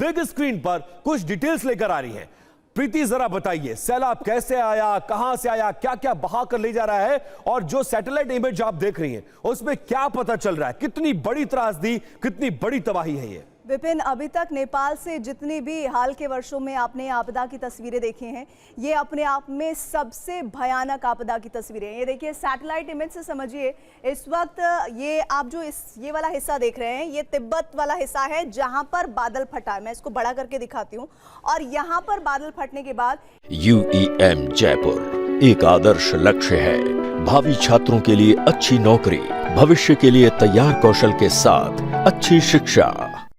Big screen पर कुछ details लेकर आ रही हैं। प्रीति, जरा बताइए सैलाब कैसे आया, कहां से आया, क्या क्या बहा कर ले जा रहा है, और जो सैटेलाइट इमेज आप देख रही हैं उसमें क्या पता चल रहा है? कितनी बड़ी त्रासदी, कितनी बड़ी तबाही है ये? विपिन, अभी तक नेपाल से जितनी भी हाल के वर्षों में आपने आपदा की तस्वीरें देखी हैं, ये अपने आप में सबसे भयानक आपदा की तस्वीरें हैं। ये देखिए, सैटेलाइट इमेज से समझिए इस वक्त ये आप जो ये वाला हिस्सा देख रहे हैं, ये तिब्बत वाला हिस्सा है जहां पर बादल फटा है। मैं इसको बड़ा करके दिखाती हूँ। और यहाँ पर बादल फटने के बाद UEM जयपुर एक आदर्श लक्ष्य है। भावी छात्रों के लिए अच्छी नौकरी, भविष्य के लिए तैयार कौशल के साथ अच्छी शिक्षा।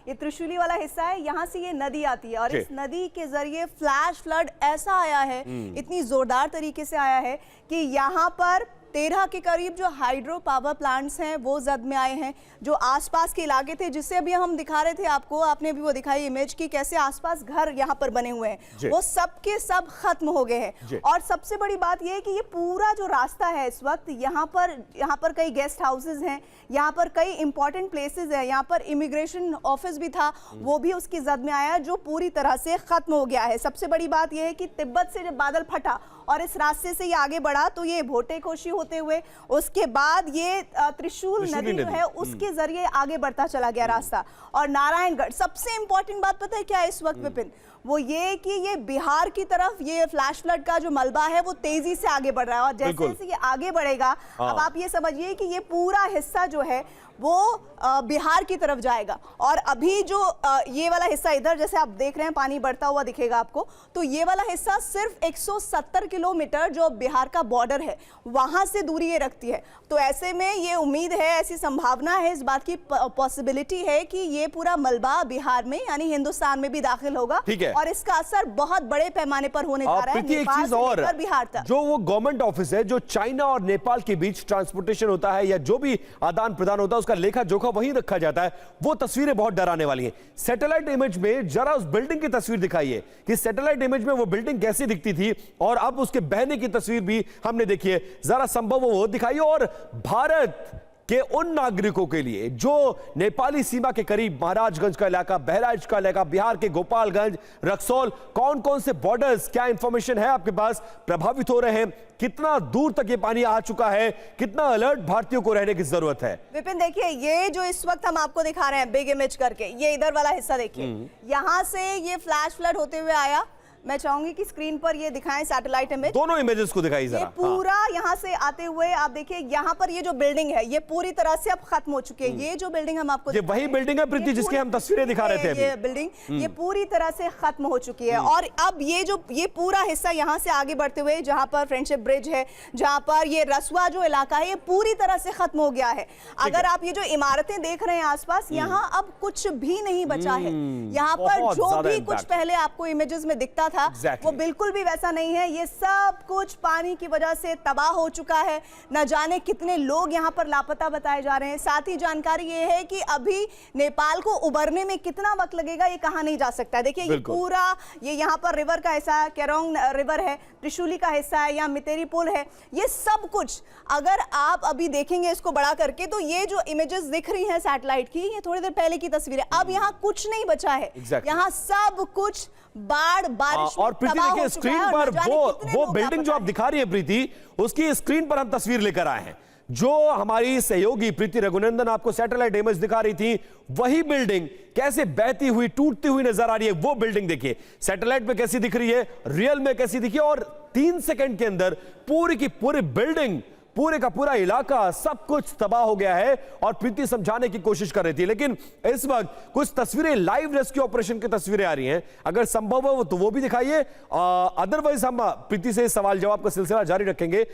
ये त्रिशूली वाला हिस्सा है, यहाँ से ये नदी आती है और इस नदी के जरिए फ्लैश फ्लड ऐसा आया है, इतनी जोरदार तरीके से आया है कि यहाँ पर 13 के करीब जो हाइड्रो पावर प्लांट्स हैं वो जद में आए हैं। जो आसपास के इलाके थे, जिससे अभी हम दिखा रहे थे आपको, आपने भी वो दिखाई इमेज की, कैसे आसपास घर यहाँ पर बने हुए हैं, वो सब के सब खत्म हो गए हैं। और सबसे बड़ी बात ये है कि ये पूरा जो रास्ता है इस वक्त, यहाँ पर कई गेस्ट हाउसेज हैं, यहाँ पर कई इंपॉर्टेंट प्लेसेस हैं, यहाँ पर इमिग्रेशन ऑफिस भी था, वो भी उसकी जद में आया, जो पूरी तरह से खत्म हो गया है। सबसे बड़ी बात यह है कि तिब्बत से जब बादल फटा और इस रास्ते से ये आगे बढ़ा तो ये भोटेकोशी होते हुए उसके बाद ये त्रिशूल नदी जो है उसके जरिए आगे बढ़ता चला गया रास्ता। और नारायणगढ़, सबसे इंपॉर्टेंट बात पता है क्या है इस वक्त विपिन? वो ये कि ये बिहार की तरफ ये फ्लैश फ्लड का जो मलबा है वो तेजी से आगे बढ़ रहा है। और जैसे जैसे ये आगे बढ़ेगा, अब आप ये समझिए कि ये पूरा हिस्सा जो है वो बिहार की तरफ जाएगा। और अभी जो ये वाला हिस्सा इधर जैसे आप देख रहे हैं पानी बढ़ता हुआ दिखेगा आपको, तो ये वाला हिस्सा सिर्फ 170 किलोमीटर जो बिहार का बॉर्डर है वहां से दूरी ये रखती है। तो ऐसे में ये उम्मीद है, ऐसी संभावना है, इस बात की पॉसिबिलिटी है कि ये पूरा मलबा बिहार में यानी हिंदुस्तान में भी दाखिल होगा और इसका असर बहुत बड़े पैमाने पर होने जा रहा है। एक चीज और, बिहार तक जो वो गवर्नमेंट ऑफिस है जो चाइना और नेपाल के बीच ट्रांसपोर्टेशन होता है या जो भी आदान प्रदान होता है उसका लेखा जोखा वहीं रखा जाता है, वो तस्वीरें बहुत डराने वाली हैं। सैटेलाइट इमेज में जरा उस बिल्डिंग की तस्वीर दिखाइए कि सैटेलाइट इमेज में वो बिल्डिंग कैसी दिखती थी और अब उसके बहने की तस्वीर भी हमने देखी है। जरा संभव हो वो दिखाइए। और भारत के उन नागरिकों के लिए जो नेपाली सीमा के करीब महाराजगंज का इलाका, बहराइच का इलाका, बिहार के गोपालगंज, रक्सौल, कौन कौन से बॉर्डर्स, क्या इंफॉर्मेशन है आपके पास, प्रभावित हो रहे हैं, कितना दूर तक ये पानी आ चुका है, कितना अलर्ट भारतीयों को रहने की जरूरत है? विपिन देखिए, ये जो इस वक्त हम आपको दिखा रहे हैं बिग इमेज करके, ये इधर वाला हिस्सा देखिए, यहां से ये फ्लैश फ्लड होते हुए आया। मैं चाहूंगी कि स्क्रीन पर ये दिखाएं सैटेलाइट इमेज, दोनों इमेजेस को दिखाइए जरा। ये पूरा यहाँ से आते हुए आप देखिए, यहाँ पर ये जो बिल्डिंग है ये पूरी तरह से अब खत्म हो चुकी है। ये जो बिल्डिंग हम आपको, ये वही बिल्डिंग है प्रीति जिसकी हम तस्वीरें दिखा रहे थे अभी। ये बिल्डिंग ये पूरी तरह से खत्म हो चुकी है। और अब ये पूरा हिस्सा यहाँ से आगे बढ़ते हुए जहाँ पर फ्रेंडशिप ब्रिज है, जहाँ पर ये रसुआ जो इलाका है, ये पूरी तरह से खत्म हो गया है। अगर आप ये जो इमारतें देख रहे हैं आसपास, यहाँ अब कुछ भी नहीं बचा है। यहाँ पर जो भी कुछ पहले आपको इमेजेस में दिखता था वो बिल्कुल भी वैसा नहीं है। ये सब कुछ पानी की वजह से तबाह हो चुका है। न जाने कितने लोग यहाँ पर लापता बताए जा रहे हैं। साथ ही जानकारी ये है कि अभी नेपाल को उबरने में कितना वक्त लगेगा ये कहा नहीं जा सकता। देखिए, ये पूरा ये यहाँ पर रिवर का हिस्सा, केरोंग रिवर है, त्रिशूली का हिस्सा है, यहाँ मितेरी पुल है, ये सब कुछ अगर आप अभी देखेंगे इसको बड़ा करके, तो ये जो इमेजेस दिख रही हैं सैटेलाइट की, ये थोड़ी देर पहले की तस्वीर है। अब यहाँ कुछ नहीं बचा है, यहाँ सब कुछ बाढ़ बारिश। और प्रीति देखिए, स्क्रीन पर वो बिल्डिंग जो आप दिखा रही है प्रीति, उसकी स्क्रीन पर हम तस्वीर लेकर आए हैं। जो हमारी सहयोगी प्रीति रघुनंदन आपको सैटेलाइट इमेज दिखा रही थी, वही बिल्डिंग कैसे बहती हुई, टूटती हुई नजर आ रही है। वो बिल्डिंग देखिए सैटेलाइट पे कैसी दिख रही है, रियल में कैसी दिखी, और 3 सेकंड के अंदर पूरी की पूरी बिल्डिंग, पूरे का पूरा इलाका, सब कुछ तबाह हो गया है। और प्रीति समझाने की कोशिश कर रही थी, लेकिन इस वक्त कुछ तस्वीरें लाइव रेस्क्यू ऑपरेशन की तस्वीरें आ रही हैं, अगर संभव हो तो वो भी दिखाइए। अदरवाइज हम प्रीति से सवाल जवाब का सिलसिला जारी रखेंगे।